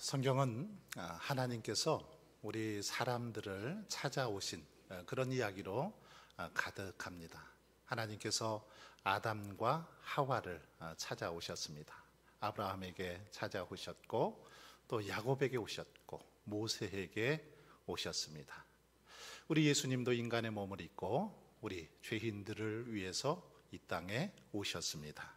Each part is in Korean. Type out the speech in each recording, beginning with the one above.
성경은 하나님께서 우리 사람들을 찾아오신 그런 이야기로 가득합니다. 하나님께서 아담과 하와를 찾아오셨습니다. 아브라함에게 찾아오셨고 또 야곱에게 오셨고 모세에게 오셨습니다. 우리 예수님도 인간의 몸을 입고 우리 죄인들을 위해서 이 땅에 오셨습니다.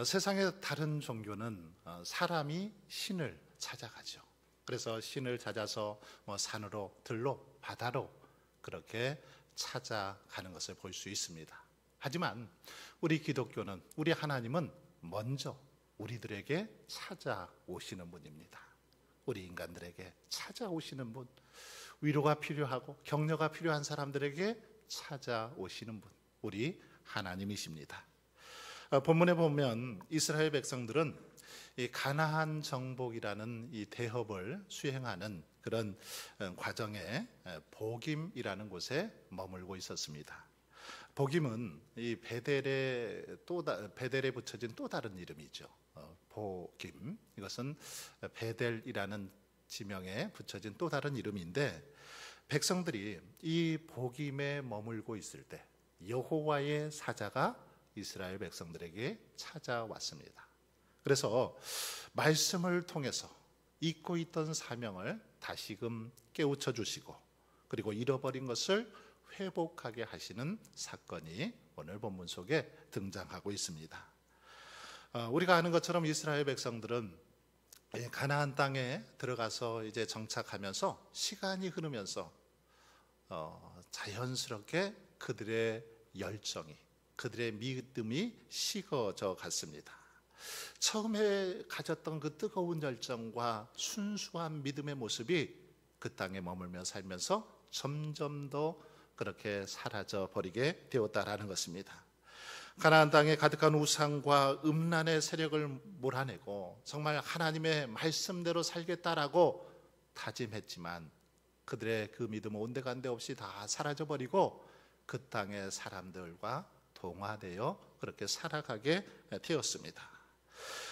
세상의 다른 종교는 사람이 신을 찾아가죠. 그래서 신을 찾아서 산으로, 들로, 바다로 그렇게 찾아가는 것을 볼 수 있습니다. 하지만 우리 기독교는, 우리 하나님은 먼저 우리들에게 찾아오시는 분입니다. 우리 인간들에게 찾아오시는 분, 위로가 필요하고 격려가 필요한 사람들에게 찾아오시는 분, 우리 하나님이십니다. 본문에 보면 이스라엘 백성들은 이 가나안 정복이라는 이 대업을 수행하는 그런 과정에 보김이라는 곳에 머물고 있었습니다. 보김은 이 베델에 붙여진 또 다른 이름이죠. 보김, 이것은 베델이라는 지명에 붙여진 또 다른 이름인데, 백성들이 이 보김에 머물고 있을 때 여호와의 사자가 이스라엘 백성들에게 찾아왔습니다. 그래서 말씀을 통해서 잊고 있던 사명을 다시금 깨우쳐 주시고, 그리고 잃어버린 것을 회복하게 하시는 사건이 오늘 본문 속에 등장하고 있습니다. 우리가 아는 것처럼 이스라엘 백성들은 가나안 땅에 들어가서 이제 정착하면서 시간이 흐르면서 자연스럽게 그들의 열정이, 그들의 믿음이 식어져 갔습니다. 처음에 가졌던 그 뜨거운 열정과 순수한 믿음의 모습이 그 땅에 머물며 살면서 점점 더 그렇게 사라져 버리게 되었다라는 것입니다. 가나안 땅에 가득한 우상과 음란의 세력을 몰아내고 정말 하나님의 말씀대로 살겠다라고 다짐했지만 그들의 그 믿음은 온데간데 없이 다 사라져 버리고 그 땅의 사람들과 동화되어 그렇게 살아가게 되었습니다.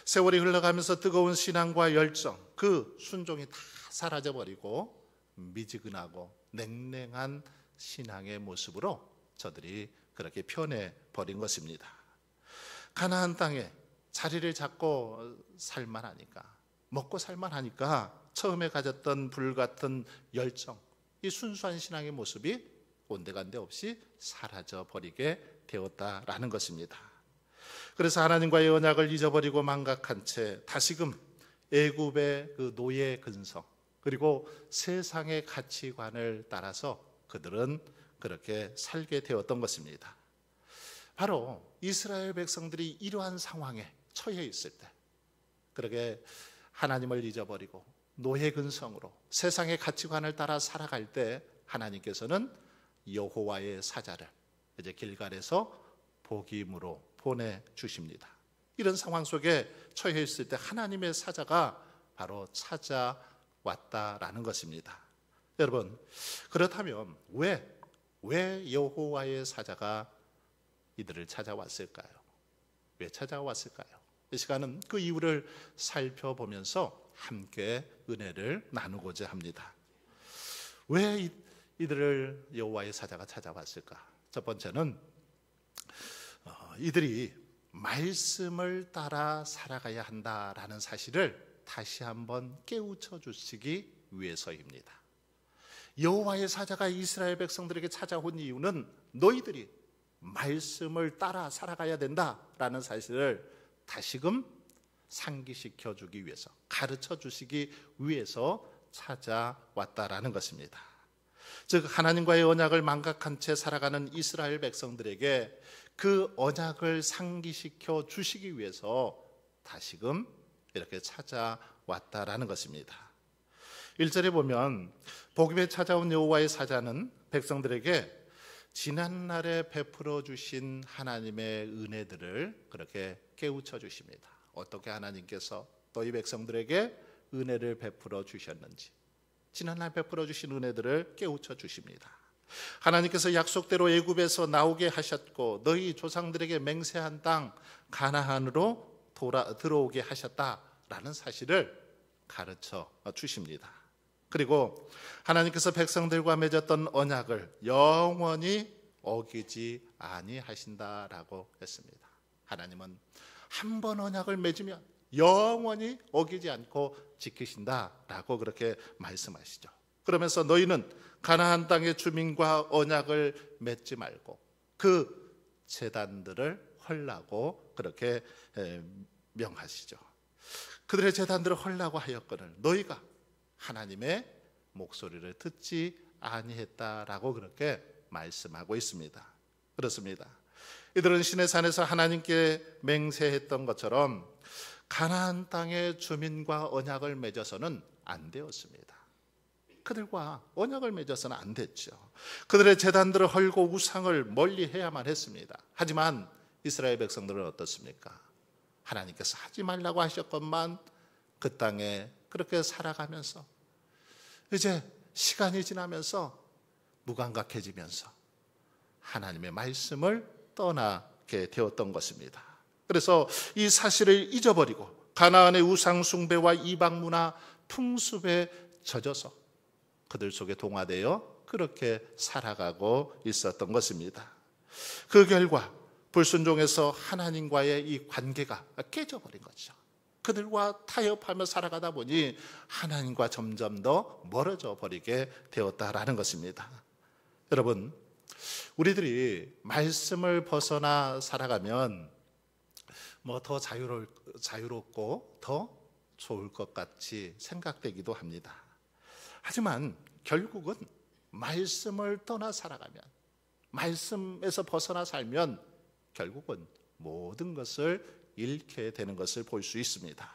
세월이 흘러가면서 뜨거운 신앙과 열정, 그 순종이 다 사라져버리고 미지근하고 냉랭한 신앙의 모습으로 저들이 그렇게 변해버린 것입니다. 가나안 땅에 자리를 잡고 살만하니까, 먹고 살만하니까 처음에 가졌던 불같은 열정, 이 순수한 신앙의 모습이 온데간데 없이 사라져버리게 되었다라는 것입니다. 그래서 하나님과의 언약을 잊어버리고 망각한 채 다시금 애굽의 그 노예 근성, 그리고 세상의 가치관을 따라서 그들은 그렇게 살게 되었던 것입니다. 바로 이스라엘 백성들이 이러한 상황에 처해 있을 때, 그렇게 하나님을 잊어버리고 노예 근성으로 세상의 가치관을 따라 살아갈 때 하나님께서는 여호와의 사자를 이제 길갈에서 보김으로 보내주십니다. 이런 상황 속에 처해 있을 때 하나님의 사자가 바로 찾아왔다라는 것입니다. 여러분, 그렇다면 왜 여호와의 사자가 이들을 찾아왔을까요? 왜 찾아왔을까요? 이 시간은 그 이유를 살펴보면서 함께 은혜를 나누고자 합니다. 왜 이들을 여호와의 사자가 찾아왔을까? 첫 번째는 이들이 말씀을 따라 살아가야 한다라는 사실을 다시 한번 깨우쳐 주시기 위해서입니다. 여호와의 사자가 이스라엘 백성들에게 찾아온 이유는 너희들이 말씀을 따라 살아가야 된다라는 사실을 다시금 상기시켜 주기 위해서, 가르쳐 주시기 위해서 찾아왔다라는 것입니다. 즉 하나님과의 언약을 망각한 채 살아가는 이스라엘 백성들에게 그 언약을 상기시켜 주시기 위해서 다시금 이렇게 찾아왔다라는 것입니다. 1절에 보면 복음에 찾아온 여호와의 사자는 백성들에게 지난날에 베풀어 주신 하나님의 은혜들을 그렇게 깨우쳐 주십니다. 어떻게 하나님께서 너희 백성들에게 은혜를 베풀어 주셨는지, 지난날 베풀어 주신 은혜들을 깨우쳐 주십니다. 하나님께서 약속대로 애굽에서 나오게 하셨고 너희 조상들에게 맹세한 땅 가나안으로 들어오게 하셨다라는 사실을 가르쳐 주십니다. 그리고 하나님께서 백성들과 맺었던 언약을 영원히 어기지 아니하신다라고 했습니다. 하나님은 한 번 언약을 맺으면 영원히 어기지 않고 지키신다라고 그렇게 말씀하시죠. 그러면서 너희는 가나안 땅의 주민과 언약을 맺지 말고 그 제단들을 헐라고 그렇게 명하시죠. 그들의 제단들을 헐라고 하였거늘 너희가 하나님의 목소리를 듣지 아니했다라고 그렇게 말씀하고 있습니다. 그렇습니다. 이들은 시내산에서 하나님께 맹세했던 것처럼 가나안 땅의 주민과 언약을 맺어서는 안 되었습니다. 그들과 언약을 맺어서는 안 됐죠. 그들의 제단들을 헐고 우상을 멀리해야만 했습니다. 하지만 이스라엘 백성들은 어떻습니까? 하나님께서 하지 말라고 하셨건만 그 땅에 그렇게 살아가면서 이제 시간이 지나면서 무감각해지면서 하나님의 말씀을 떠나게 되었던 것입니다. 그래서 이 사실을 잊어버리고 가나안의 우상 숭배와 이방 문화 풍습에 젖어서 그들 속에 동화되어 그렇게 살아가고 있었던 것입니다. 그 결과 불순종에서 하나님과의 이 관계가 깨져버린 거죠. 그들과 타협하며 살아가다 보니 하나님과 점점 더 멀어져 버리게 되었다라는 것입니다. 여러분, 우리들이 말씀을 벗어나 살아가면 더 자유롭고 더 좋을 것 같이 생각되기도 합니다. 하지만 결국은 말씀을 떠나 살아가면, 말씀에서 벗어나 살면 결국은 모든 것을 잃게 되는 것을 볼 수 있습니다.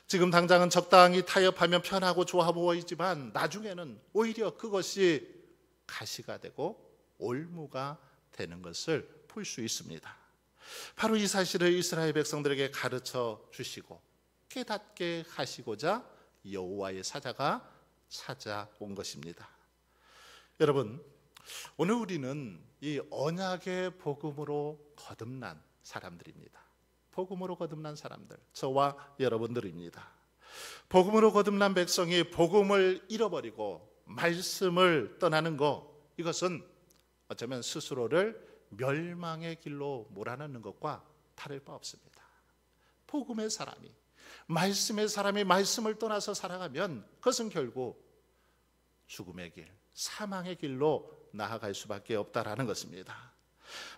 지금 당장은 적당히 타협하면 편하고 좋아 보이지만 나중에는 오히려 그것이 가시가 되고 올무가 되는 것을 볼 수 있습니다. 바로 이 사실을 이스라엘 백성들에게 가르쳐 주시고 깨닫게 하시고자 여호와의 사자가 찾아온 것입니다. 여러분, 오늘 우리는 이 언약의 복음으로 거듭난 사람들입니다. 복음으로 거듭난 사람들, 저와 여러분들입니다. 복음으로 거듭난 백성이 복음을 잃어버리고 말씀을 떠나는 것, 이것은 어쩌면 스스로를 멸망의 길로 몰아넣는 것과 다를 바 없습니다. 복음의 사람이, 말씀의 사람이 말씀을 떠나서 살아가면 그것은 결국 죽음의 길, 사망의 길로 나아갈 수밖에 없다라는 것입니다.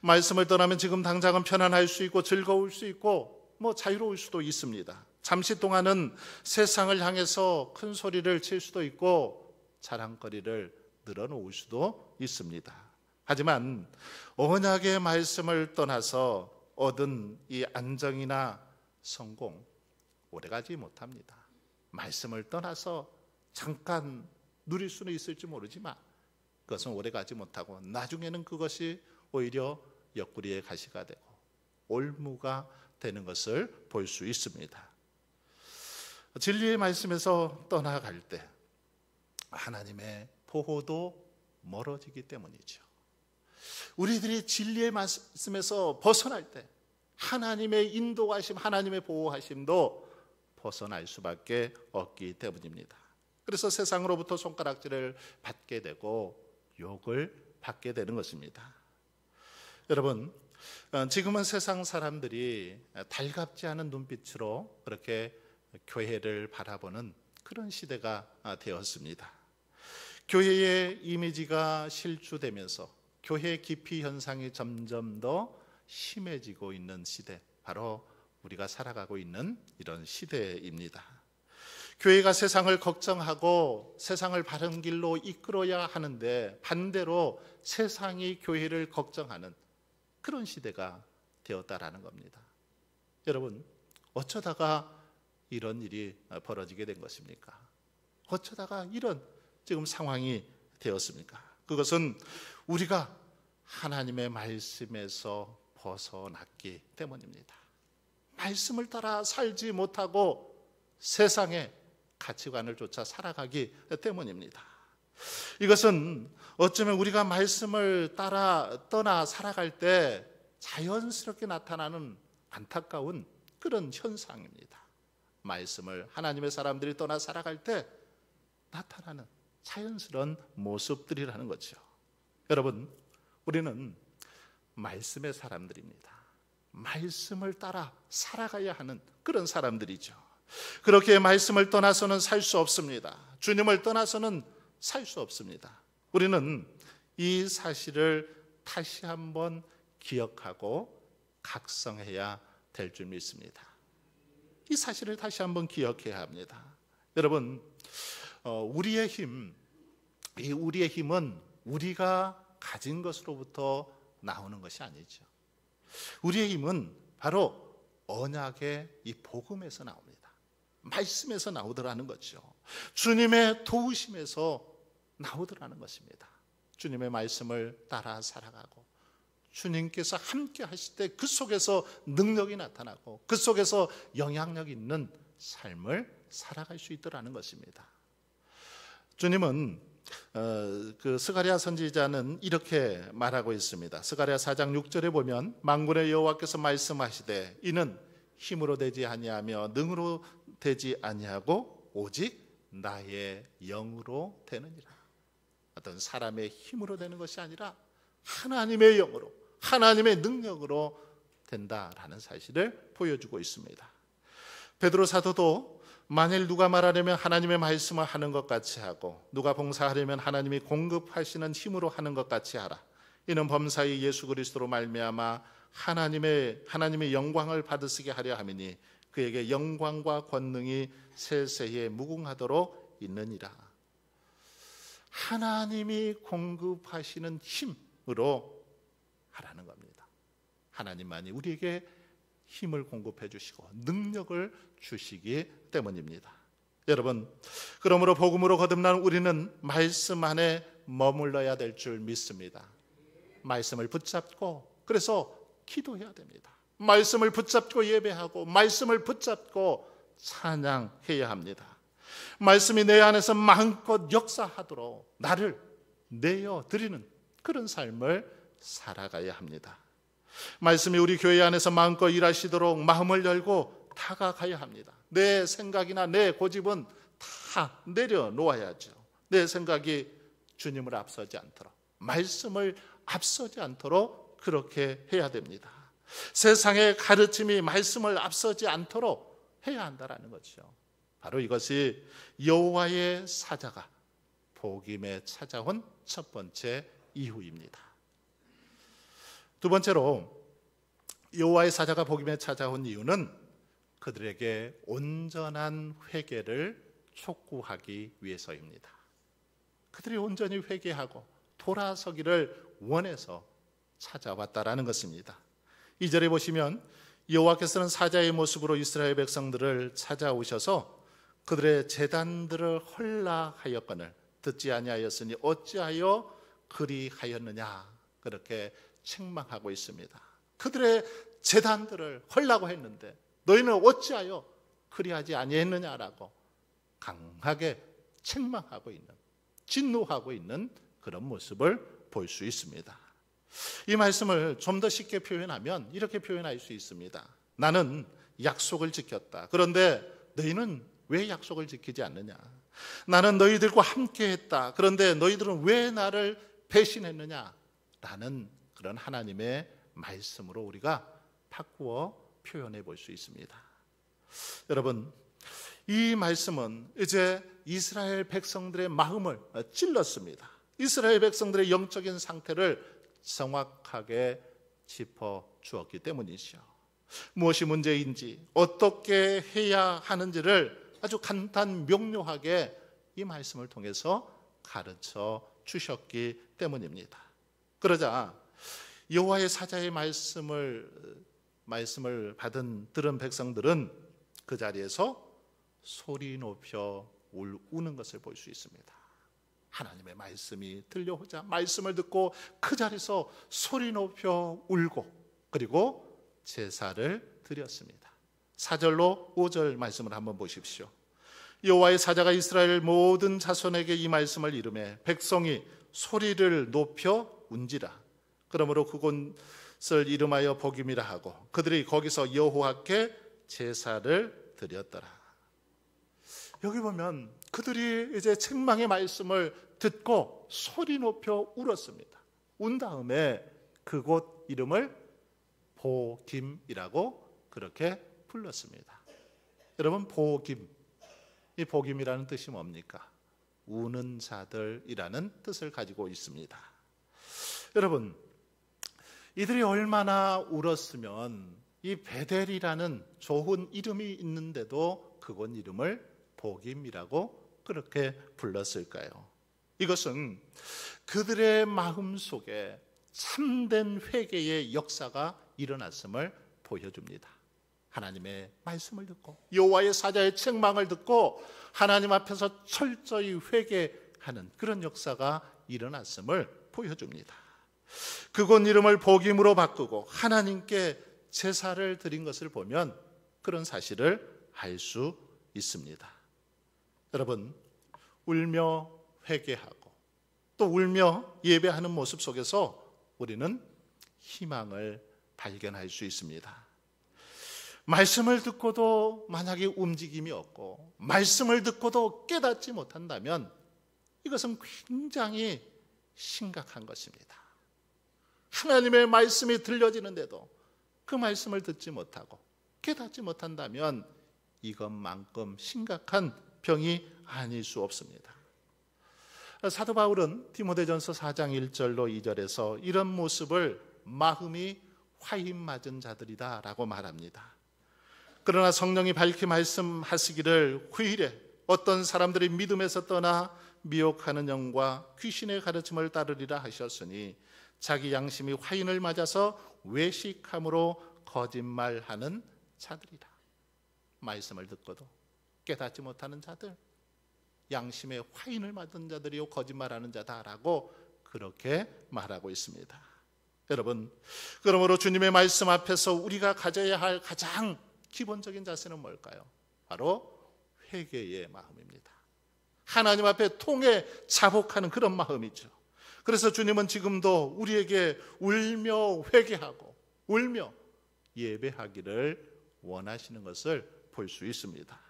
말씀을 떠나면 지금 당장은 편안할 수 있고 즐거울 수 있고 자유로울 수도 있습니다. 잠시 동안은 세상을 향해서 큰 소리를 칠 수도 있고 자랑거리를 늘어놓을 수도 있습니다. 하지만 언약의 말씀을 떠나서 얻은 이 안정이나 성공, 오래가지 못합니다. 말씀을 떠나서 잠깐 누릴 수는 있을지 모르지만 그것은 오래가지 못하고 나중에는 그것이 오히려 옆구리에 가시가 되고 올무가 되는 것을 볼 수 있습니다. 진리의 말씀에서 떠나갈 때 하나님의 보호도 멀어지기 때문이죠. 우리들이 진리의 말씀에서 벗어날 때 하나님의 인도하심, 하나님의 보호하심도 벗어날 수밖에 없기 때문입니다. 그래서 세상으로부터 손가락질을 받게 되고 욕을 받게 되는 것입니다. 여러분, 지금은 세상 사람들이 달갑지 않은 눈빛으로 그렇게 교회를 바라보는 그런 시대가 되었습니다. 교회의 이미지가 실추되면서 교회 기피 현상이 점점 더 심해지고 있는 시대, 바로 우리가 살아가고 있는 이런 시대입니다. 교회가 세상을 걱정하고 세상을 바른 길로 이끌어야 하는데 반대로 세상이 교회를 걱정하는 그런 시대가 되었다라는 겁니다. 여러분, 어쩌다가 이런 일이 벌어지게 된 것입니까? 어쩌다가 이런 지금 상황이 되었습니까? 그것은 우리가 하나님의 말씀에서 벗어났기 때문입니다. 말씀을 따라 살지 못하고 세상의 가치관을 쫓아 살아가기 때문입니다. 이것은 어쩌면 우리가 말씀을 따라 떠나 살아갈 때 자연스럽게 나타나는 안타까운 그런 현상입니다. 말씀을 하나님의 사람들이 떠나 살아갈 때 나타나는 자연스러운 모습들이라는 거죠. 여러분, 우리는 말씀의 사람들입니다. 말씀을 따라 살아가야 하는 그런 사람들이죠. 그렇게 말씀을 떠나서는 살 수 없습니다. 주님을 떠나서는 살 수 없습니다. 우리는 이 사실을 다시 한번 기억하고 각성해야 될 줄 믿습니다. 이 사실을 다시 한번 기억해야 합니다. 여러분, 우리의 힘은 우리가 가진 것으로부터 나오는 것이 아니죠. 우리의 힘은 바로 언약의 이 복음에서 나옵니다. 말씀에서 나오더라는 거죠. 주님의 도우심에서 나오더라는 것입니다. 주님의 말씀을 따라 살아가고 주님께서 함께 하실 때 그 속에서 능력이 나타나고 그 속에서 영향력 있는 삶을 살아갈 수 있더라는 것입니다. 주님은 그 스가랴 선지자는 이렇게 말하고 있습니다. 스가랴 4장 6절에 보면 만군의 여호와께서 말씀하시되 이는 힘으로 되지 아니하며 능으로 되지 아니하고 오직 나의 영으로 되느니라. 어떤 사람의 힘으로 되는 것이 아니라 하나님의 영으로, 하나님의 능력으로 된다라는 사실을 보여주고 있습니다. 베드로 사도도 만일 누가 말하려면 하나님의 말씀을 하는 것 같이 하고 누가 봉사하려면 하나님이 공급하시는 힘으로 하는 것 같이 하라. 이는 범사의 예수 그리스도로 말미암아 하나님의 영광을 받으시게 하려 함이니 그에게 영광과 권능이 세세에 무궁하도록 있느니라. 하나님이 공급하시는 힘으로 하라는 겁니다. 하나님만이 우리에게 힘을 공급해 주시고 능력을 주시기 때문입니다. 여러분, 그러므로 복음으로 거듭난 우리는 말씀 안에 머물러야 될 줄 믿습니다. 말씀을 붙잡고 그래서 기도해야 됩니다. 말씀을 붙잡고 예배하고 말씀을 붙잡고 찬양해야 합니다. 말씀이 내 안에서 마음껏 역사하도록 나를 내어드리는 그런 삶을 살아가야 합니다. 말씀이 우리 교회 안에서 마음껏 일하시도록 마음을 열고 다가가야 합니다. 내 생각이나 내 고집은 다 내려놓아야죠. 내 생각이 주님을 앞서지 않도록, 말씀을 앞서지 않도록 그렇게 해야 됩니다. 세상의 가르침이 말씀을 앞서지 않도록 해야 한다는 거죠. 바로 이것이 여호와의 사자가 복임에 찾아온 첫 번째 이유입니다. 두 번째로 여호와의 사자가 복임에 찾아온 이유는 그들에게 온전한 회개를 촉구하기 위해서입니다. 그들이 온전히 회개하고 돌아서기를 원해서 찾아왔다라는 것입니다. 2절에 보시면 여호와께서는 사자의 모습으로 이스라엘 백성들을 찾아오셔서 그들의 제단들을 헐락하였거늘 듣지 아니하였으니 어찌하여 그리하였느냐, 그렇게 책망하고 있습니다. 그들의 제단들을 헐라고 했는데 너희는 어찌하여 그리하지 아니했느냐라고 강하게 책망하고 있는, 진노하고 있는 그런 모습을 볼 수 있습니다. 이 말씀을 좀 더 쉽게 표현하면 이렇게 표현할 수 있습니다. 나는 약속을 지켰다. 그런데 너희는 왜 약속을 지키지 않느냐? 나는 너희들과 함께 했다. 그런데 너희들은 왜 나를 배신했느냐? 라는 그런 하나님의 말씀으로 우리가 바꾸어 표현해 볼 수 있습니다. 여러분, 이 말씀은 이제 이스라엘 백성들의 마음을 찔렀습니다. 이스라엘 백성들의 영적인 상태를 정확하게 짚어 주었기 때문이죠. 무엇이 문제인지, 어떻게 해야 하는지를 아주 간단 명료하게 이 말씀을 통해서 가르쳐 주셨기 때문입니다. 그러자 여호와의 사자의 말씀을 들은 백성들은 그 자리에서 소리 높여 우는 것을 볼 수 있습니다. 하나님의 말씀이 들려오자 말씀을 듣고 그 자리에서 소리 높여 울고 그리고 제사를 드렸습니다. 4절로 5절 말씀을 한번 보십시오. 여호와의 사자가 이스라엘 모든 자손에게 이 말씀을 이르매 백성이 소리를 높여 운지라. 그러므로 그곳을 이름하여 복임이라 하고 그들이 거기서 여호와께 제사를 드렸더라. 여기 보면 그들이 이제 책망의 말씀을 듣고 소리 높여 울었습니다. 운 다음에 그곳 이름을 보김이라고 그렇게 불렀습니다. 여러분, 보김, 이 보김이라는 뜻이 뭡니까? 우는 자들이라는 뜻을 가지고 있습니다. 여러분, 이들이 얼마나 울었으면 이 베델이라는 좋은 이름이 있는데도 그곳 이름을 보김이라고 그렇게 불렀을까요? 이것은 그들의 마음 속에 참된 회개의 역사가 일어났음을 보여줍니다. 하나님의 말씀을 듣고 여호와의 사자의 책망을 듣고 하나님 앞에서 철저히 회개하는 그런 역사가 일어났음을 보여줍니다. 그곳 이름을 복임으로 바꾸고 하나님께 제사를 드린 것을 보면 그런 사실을 알 수 있습니다. 여러분, 울며 회개하고 또 울며 예배하는 모습 속에서 우리는 희망을 발견할 수 있습니다. 말씀을 듣고도 만약에 움직임이 없고 말씀을 듣고도 깨닫지 못한다면 이것은 굉장히 심각한 것입니다. 하나님의 말씀이 들려지는데도 그 말씀을 듣지 못하고 깨닫지 못한다면 이것만큼 심각한 병이 아닐 수 없습니다. 사도 바울은 디모데전서 4장 1절로 2절에서 이런 모습을 마음이 화인 맞은 자들이다 라고 말합니다. 그러나 성령이 밝히 말씀하시기를 후일에 어떤 사람들이 믿음에서 떠나 미혹하는 영과 귀신의 가르침을 따르리라 하셨으니 자기 양심이 화인을 맞아서 외식함으로 거짓말하는 자들이라. 말씀을 듣고도 깨닫지 못하는 자들, 양심의 화인을 맞은 자들이요 거짓말하는 자다라고 그렇게 말하고 있습니다. 여러분, 그러므로 주님의 말씀 앞에서 우리가 가져야 할 가장 기본적인 자세는 뭘까요? 바로 회개의 마음입니다. 하나님 앞에 통해 자복하는 그런 마음이죠. 그래서 주님은 지금도 우리에게 울며 회개하고 울며 예배하기를 원하시는 것을 볼 수 있습니다.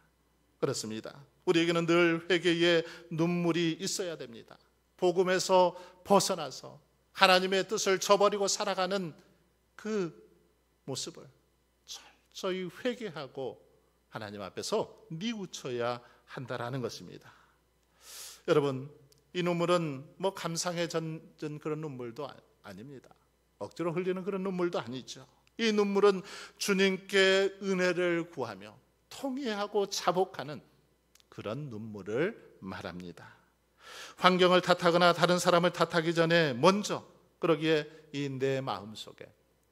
그렇습니다. 우리에게는 늘 회개의 눈물이 있어야 됩니다. 복음에서 벗어나서 하나님의 뜻을 저버리고 살아가는 그 모습을 철저히 회개하고 하나님 앞에서 뉘우쳐야 한다라는 것입니다. 여러분, 이 눈물은 감상에 젖은 그런 눈물도 아닙니다. 억지로 흘리는 그런 눈물도 아니죠. 이 눈물은 주님께 은혜를 구하며 통회하고 자복하는 그런 눈물을 말합니다. 환경을 탓하거나 다른 사람을 탓하기 전에 먼저 그러기에 이 내 마음속에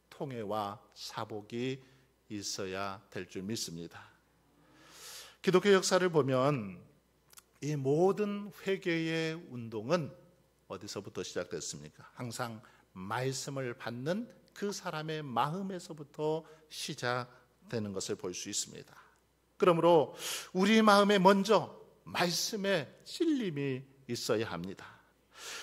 통회와 자복이 있어야 될 줄 믿습니다. 기독교 역사를 보면 이 모든 회개의 운동은 어디서부터 시작됐습니까? 항상 말씀을 받는 그 사람의 마음에서부터 시작되는 것을 볼 수 있습니다. 그러므로 우리 마음에 먼저 말씀의 찔림이 있어야 합니다.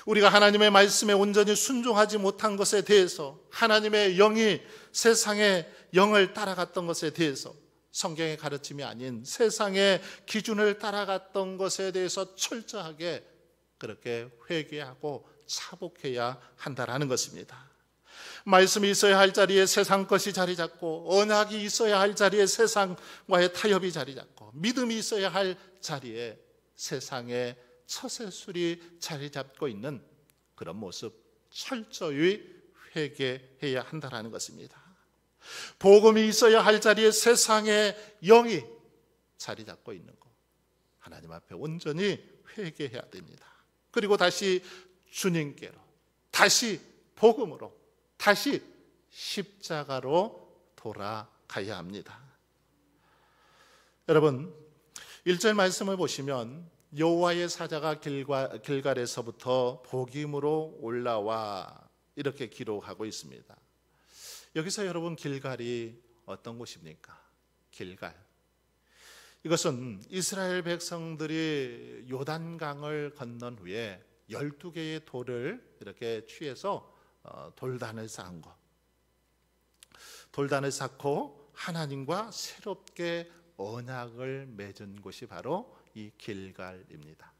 우리가 하나님의 말씀에 온전히 순종하지 못한 것에 대해서, 하나님의 영이 세상의 영을 따라갔던 것에 대해서, 성경의 가르침이 아닌 세상의 기준을 따라갔던 것에 대해서 철저하게 그렇게 회개하고 차복해야 한다라는 것입니다. 말씀이 있어야 할 자리에 세상 것이 자리 잡고, 언약이 있어야 할 자리에 세상과의 타협이 자리 잡고, 믿음이 있어야 할 자리에 세상의 처세술이 자리 잡고 있는 그런 모습, 철저히 회개해야 한다라는 것입니다. 복음이 있어야 할 자리에 세상의 영이 자리 잡고 있는 것, 하나님 앞에 온전히 회개해야 됩니다. 그리고 다시 주님께로, 다시 복음으로, 다시 십자가로 돌아가야 합니다. 여러분, 1절 말씀을 보시면 여호와의 사자가 길갈에서부터 복임으로 올라와 이렇게 기록하고 있습니다. 여기서 여러분, 길갈이 어떤 곳입니까? 길갈, 이것은 이스라엘 백성들이 요단강을 건넌 후에 12개의 돌을 이렇게 취해서 돌단을 쌓은 것, 돌단을 쌓고 하나님과 새롭게 언약을 맺은 곳이 바로 이 길갈입니다.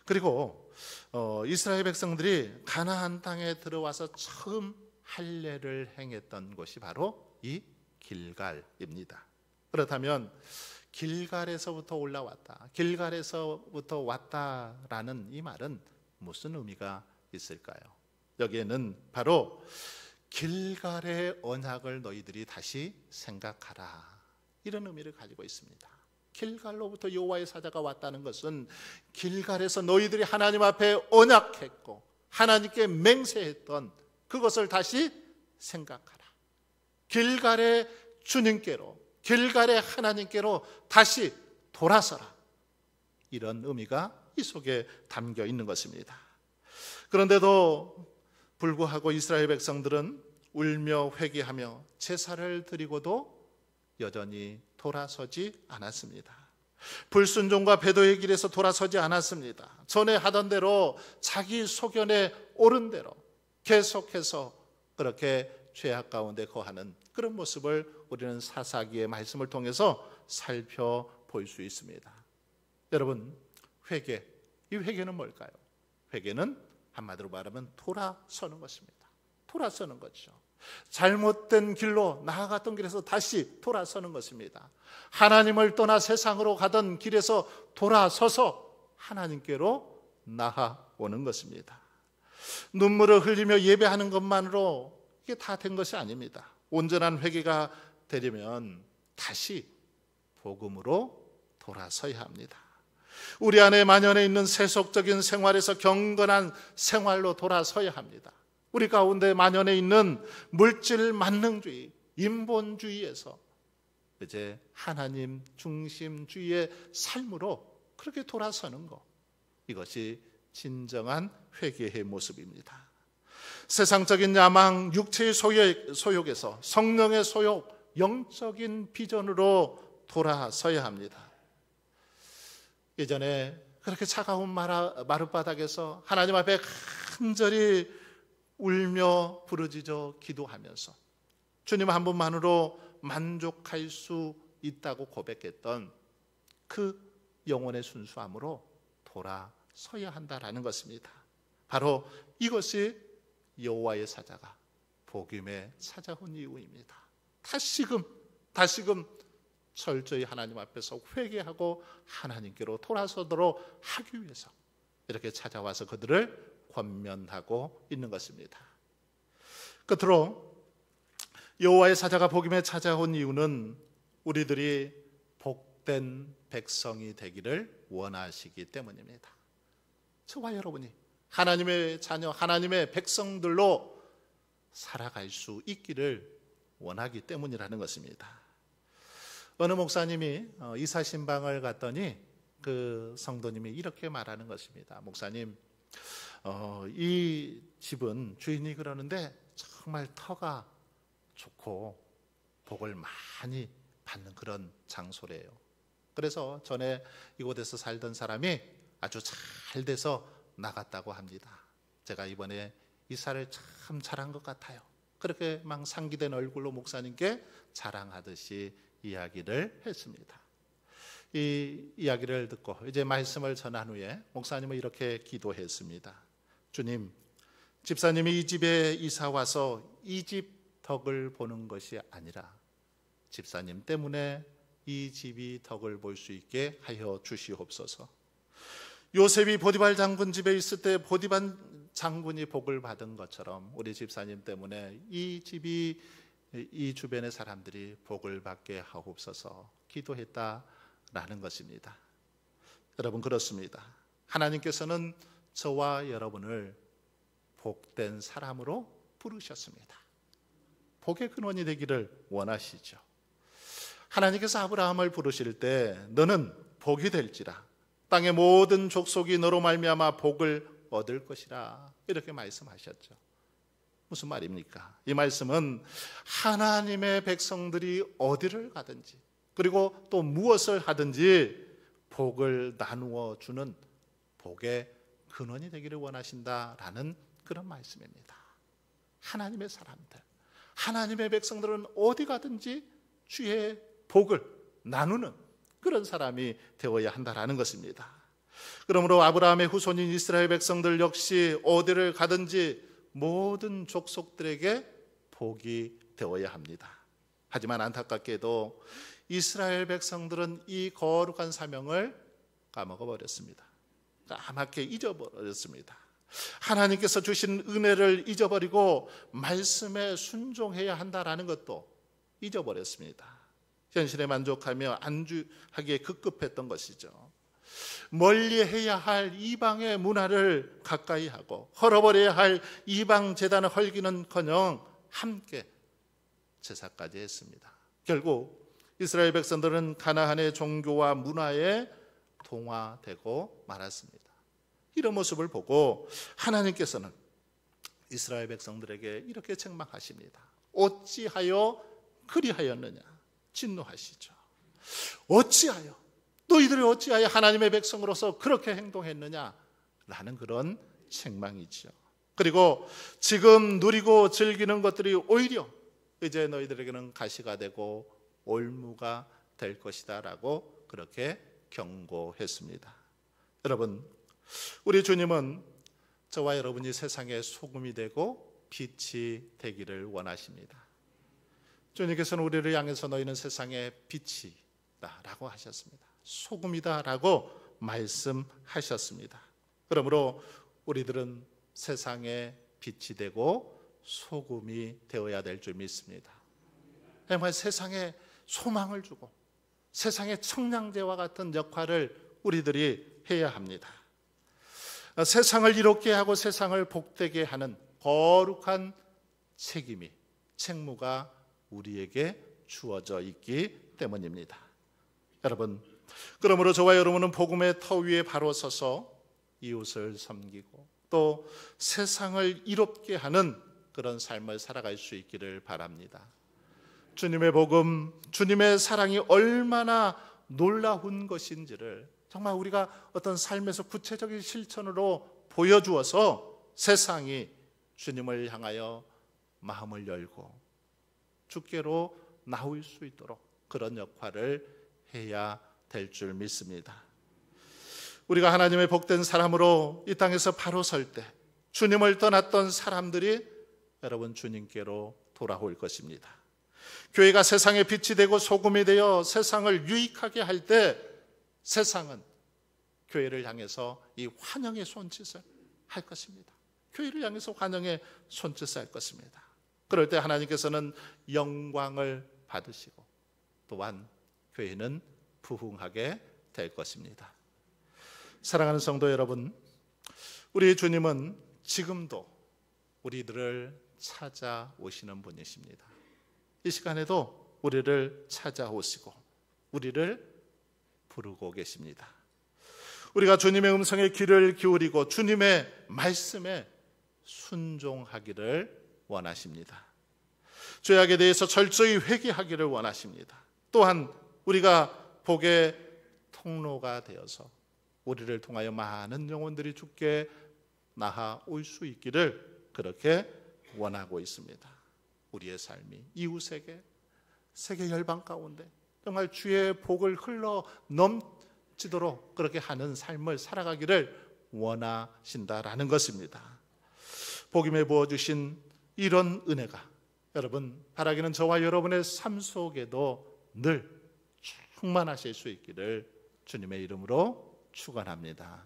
그리고 이스라엘 백성들이 가나안 땅에 들어와서 처음 할례를 행했던 곳이 바로 이 길갈입니다. 그렇다면 길갈에서부터 올라왔다, 길갈에서부터 왔다라는 이 말은 무슨 의미가 있을까요? 여기에는 바로 길갈의 언약을 너희들이 다시 생각하라, 이런 의미를 가지고 있습니다. 길갈로부터 여호와의 사자가 왔다는 것은 길갈에서 너희들이 하나님 앞에 언약했고 하나님께 맹세했던 그것을 다시 생각하라. 길갈의 주님께로, 길갈의 하나님께로 다시 돌아서라, 이런 의미가 이 속에 담겨 있는 것입니다. 그런데도 불구하고 이스라엘 백성들은 울며 회개하며 제사를 드리고도 여전히 돌아서지 않았습니다. 불순종과 배도의 길에서 돌아서지 않았습니다. 전에 하던 대로 자기 소견에 옳은 대로 계속해서 그렇게 죄악 가운데 거하는 그런 모습을 우리는 사사기의 말씀을 통해서 살펴볼 수 있습니다. 여러분, 회개, 이 회개는 뭘까요? 회개는 한마디로 말하면 돌아서는 것입니다. 돌아서는 거죠. 잘못된 길로 나아갔던 길에서 다시 돌아서는 것입니다. 하나님을 떠나 세상으로 가던 길에서 돌아서서 하나님께로 나아오는 것입니다. 눈물을 흘리며 예배하는 것만으로 이게 다 된 것이 아닙니다. 온전한 회개가 되려면 다시 복음으로 돌아서야 합니다. 우리 안에 만연해 있는 세속적인 생활에서 경건한 생활로 돌아서야 합니다. 우리 가운데 만연해 있는 물질 만능주의, 인본주의에서 이제 하나님 중심주의의 삶으로 그렇게 돌아서는 것, 이것이 진정한 회개의 모습입니다. 세상적인 야망, 육체의 소욕에서 성령의 소욕, 영적인 비전으로 돌아서야 합니다. 예전에 그렇게 차가운 마룻바닥에서 하나님 앞에 간절히 울며 부르짖어 기도하면서 주님 한 분만으로 만족할 수 있다고 고백했던 그 영혼의 순수함으로 돌아서야 한다라는 것입니다. 바로 이것이 여호와의 사자가 복음에 찾아온 이유입니다. 다시금 철저히 하나님 앞에서 회개하고 하나님께로 돌아서도록 하기 위해서 이렇게 찾아와서 그들을 권면하고 있는 것입니다. 끝으로 여호와의 사자가 복음에 찾아온 이유는 우리들이 복된 백성이 되기를 원하시기 때문입니다. 저와 여러분이 하나님의 자녀, 하나님의 백성들로 살아갈 수 있기를 원하기 때문이라는 것입니다. 어느 목사님이 이사신방을 갔더니 그 성도님이 이렇게 말하는 것입니다. 목사님, 이 집은 주인이 그러는데 정말 터가 좋고 복을 많이 받는 그런 장소래요. 그래서 전에 이곳에서 살던 사람이 아주 잘 돼서 나갔다고 합니다. 제가 이번에 이사를 참 잘한 것 같아요. 그렇게 막 상기된 얼굴로 목사님께 자랑하듯이 이야기를 했습니다. 이 이야기를 듣고 이제 말씀을 전한 후에 목사님은 이렇게 기도했습니다. 주님, 집사님이 이 집에 이사 와서 이 집 덕을 보는 것이 아니라 집사님 때문에 이 집이 덕을 볼 수 있게 하여 주시옵소서. 요셉이 보디발 장군 집에 있을 때 보디발 장군이 복을 받은 것처럼 우리 집사님 때문에 이 집이, 이 주변의 사람들이 복을 받게 하옵소서 기도했다라는 것입니다. 여러분, 그렇습니다. 하나님께서는 저와 여러분을 복된 사람으로 부르셨습니다. 복의 근원이 되기를 원하시죠. 하나님께서 아브라함을 부르실 때 너는 복이 될지라 땅의 모든 족속이 너로 말미암아 복을 얻을 것이라 이렇게 말씀하셨죠. 무슨 말입니까? 이 말씀은 하나님의 백성들이 어디를 가든지 그리고 또 무엇을 하든지 복을 나누어 주는 복의 근원이 되기를 원하신다라는 그런 말씀입니다. 하나님의 사람들, 하나님의 백성들은 어디 가든지 주의 복을 나누는 그런 사람이 되어야 한다라는 것입니다. 그러므로 아브라함의 후손인 이스라엘 백성들 역시 어디를 가든지 모든 족속들에게 복이 되어야 합니다. 하지만 안타깝게도 이스라엘 백성들은 이 거룩한 사명을 까먹어버렸습니다. 까맣게 잊어버렸습니다. 하나님께서 주신 은혜를 잊어버리고 말씀에 순종해야 한다라는 것도 잊어버렸습니다. 현실에 만족하며 안주하기에 급급했던 것이죠. 멀리해야 할 이방의 문화를 가까이 하고 헐어버려야 할 이방 제단을 헐기는커녕 함께 제사까지 했습니다. 결국 이스라엘 백성들은 가나안의 종교와 문화에 동화되고 말았습니다. 이런 모습을 보고 하나님께서는 이스라엘 백성들에게 이렇게 책망하십니다. 어찌하여 그리하였느냐? 진노하시죠. 어찌하여 너희들이 어찌하여 하나님의 백성으로서 그렇게 행동했느냐? 라는 그런 책망이죠. 그리고 지금 누리고 즐기는 것들이 오히려 이제 너희들에게는 가시가 되고 올무가 될 것이다 라고 그렇게 경고했습니다. 여러분, 우리 주님은 저와 여러분이 세상의 소금이 되고 빛이 되기를 원하십니다. 주님께서는 우리를 향해서 너희는 세상의 빛이다 라고 하셨습니다. 소금이다 라고 말씀하셨습니다. 그러므로 우리들은 세상의 빛이 되고 소금이 되어야 될 줄 믿습니다. 정말 세상에 소망을 주고 세상의 청량제와 같은 역할을 우리들이 해야 합니다. 세상을 이롭게 하고 세상을 복되게 하는 거룩한 책임이, 책무가 우리에게 주어져 있기 때문입니다. 여러분, 그러므로 저와 여러분은 복음의 터 위에 바로 서서 이웃을 섬기고 또 세상을 이롭게 하는 그런 삶을 살아갈 수 있기를 바랍니다. 주님의 복음, 주님의 사랑이 얼마나 놀라운 것인지를 정말 우리가 어떤 삶에서 구체적인 실천으로 보여주어서 세상이 주님을 향하여 마음을 열고 주께로 나올 수 있도록 그런 역할을 해야 될 줄 믿습니다. 우리가 하나님의 복된 사람으로 이 땅에서 바로 설 때 주님을 떠났던 사람들이 여러분 주님께로 돌아올 것입니다. 교회가 세상의 빛이 되고 소금이 되어 세상을 유익하게 할 때 세상은 교회를 향해서 이 환영의 손짓을 할 것입니다. 교회를 향해서 환영의 손짓을 할 것입니다. 그럴 때 하나님께서는 영광을 받으시고 또한 교회는 부흥하게 될 것입니다. 사랑하는 성도 여러분, 우리 주님은 지금도 우리들을 찾아오시는 분이십니다. 이 시간에도 우리를 찾아오시고 우리를 부르고 계십니다. 우리가 주님의 음성에 귀를 기울이고 주님의 말씀에 순종하기를 원하십니다. 죄악에 대해서 철저히 회개하기를 원하십니다. 또한 우리가 복의 통로가 되어서 우리를 통하여 많은 영혼들이 주께 나아 올 수 있기를 그렇게 원하고 있습니다. 우리의 삶이 이웃에게 세계 열방 가운데 정말 주의 복을 흘러 넘치도록 그렇게 하는 삶을 살아가기를 원하신다라는 것입니다. 복음에 부어주신 이런 은혜가 여러분 바라기는 저와 여러분의 삶 속에도 늘 충만하실 수 있기를 주님의 이름으로 축원합니다.